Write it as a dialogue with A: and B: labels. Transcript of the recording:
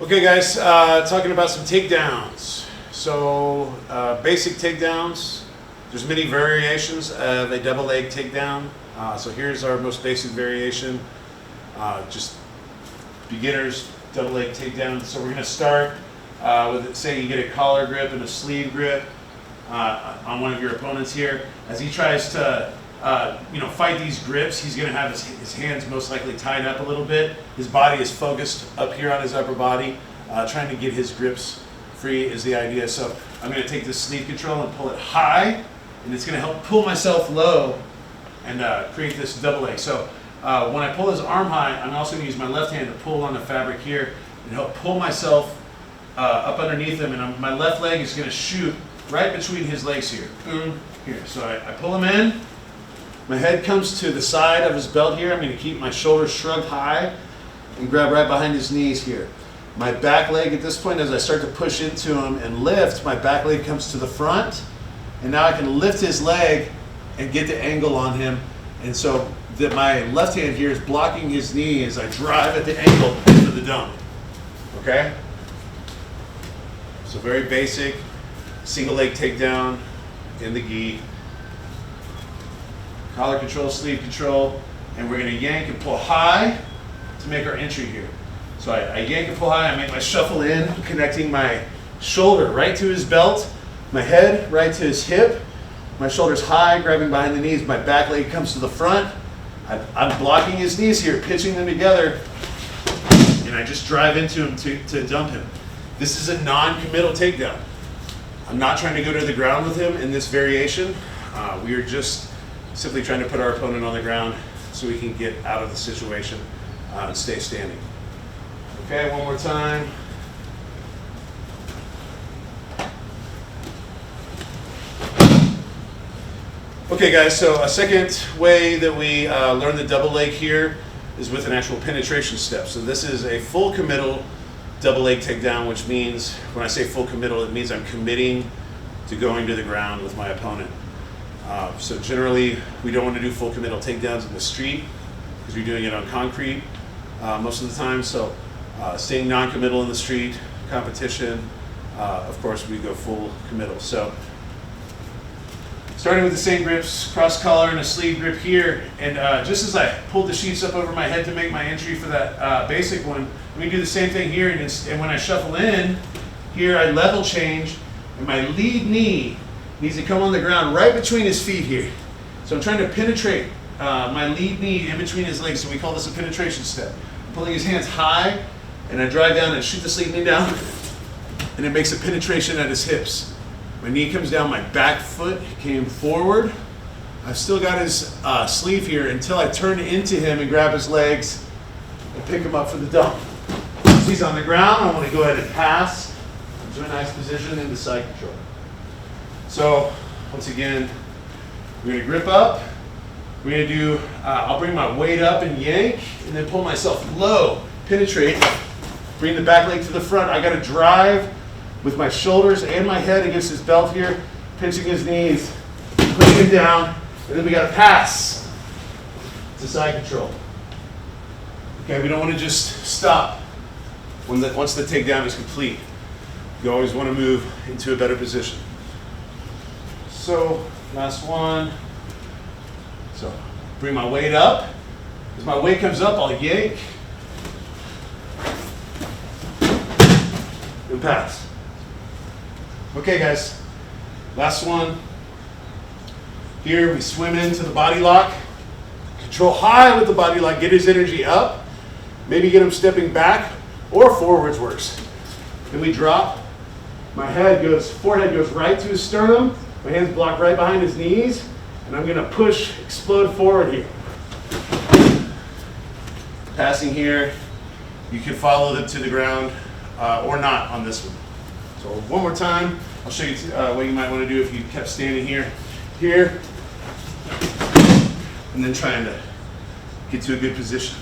A: Okay guys, talking about some takedowns. So basic takedowns, there's many variations of a double leg takedown. So here's our most basic variation, just beginners double leg takedown. So we're going to start with, say you get a collar grip and a sleeve grip on one of your opponents here. As he tries to fight these grips, he's going to have his hands most likely tied up a little bit. His body is focused up here on his upper body, trying to get his grips free is the idea. So I'm going to take this sleeve control and pull it high, and it's going to help pull myself low and create this double leg. So when I pull his arm high, I'm also going to use my left hand to pull on the fabric here and help pull myself up underneath him, and my left leg is going to shoot right between his legs here. Boom, here. So I pull him in. My head comes to the side of his belt here. I'm going to keep my shoulders shrugged high and grab right behind his knees here. My back leg at this point, as I start to push into him and lift, my back leg comes to the front. And now I can lift his leg and get the angle on him. And so that my left hand here is blocking his knee as I drive at the ankle into the dome. Okay? So very basic, single leg takedown in the gi. Collar control, sleeve control, and we're going to yank and pull high to make our entry here. So I yank and pull high, I make my shuffle in, connecting my shoulder right to his belt, my head right to his hip, my shoulders high, grabbing behind the knees, my back leg comes to the front. I'm blocking his knees here, pitching them together, and I just drive into him to dump him. This is a non-committal takedown. I'm not trying to go to the ground with him in this variation. We are just simply trying to put our opponent on the ground so we can get out of the situation and stay standing. Okay, one more time. Okay guys, so a second way that we learn the double leg here is with an actual penetration step. So this is a full committal double leg takedown, which means, when I say full committal, it means I'm committing to going to the ground with my opponent. So generally, we don't want to do full committal takedowns in the street because you're doing it on concrete most of the time. So staying non-committal in the street, competition, of course, we go full committal. So starting with the same grips, cross collar and a sleeve grip here. And just as I pulled the sheets up over my head to make my entry for that basic one, we do the same thing here. And when I shuffle in, here I level change, and my lead knee needs to come on the ground right between his feet here. So I'm trying to penetrate my lead knee in between his legs, so we call this a penetration step. I'm pulling his hands high, and I drive down and shoot this lead knee down, and it makes a penetration at his hips. My knee comes down, my back foot came forward. I've still got his sleeve here until I turn into him and grab his legs and pick him up for the dump. Once he's on the ground, I want to go ahead and pass to a nice position into side control. So, once again, we're going to grip up. We're going to do, I'll bring my weight up and yank, and then pull myself low, penetrate, bring the back leg to the front. I got to drive with my shoulders and my head against his belt here, pinching his knees, putting him down, and then we got to pass to side control. Okay, we don't want to just stop once the takedown is complete. You always want to move into a better position. So, last one. So, bring my weight up. As my weight comes up, I'll yank and pass. Okay, guys, last one. Here we swim into the body lock. Control high with the body lock, get his energy up. Maybe get him stepping back or forwards works. Then we drop. My forehead goes right to his sternum. My hands block right behind his knees, and I'm going to push, explode forward here. Passing here, you can follow them to the ground or not on this one. So one more time, I'll show you what you might want to do if you kept standing here, and then trying to get to a good position.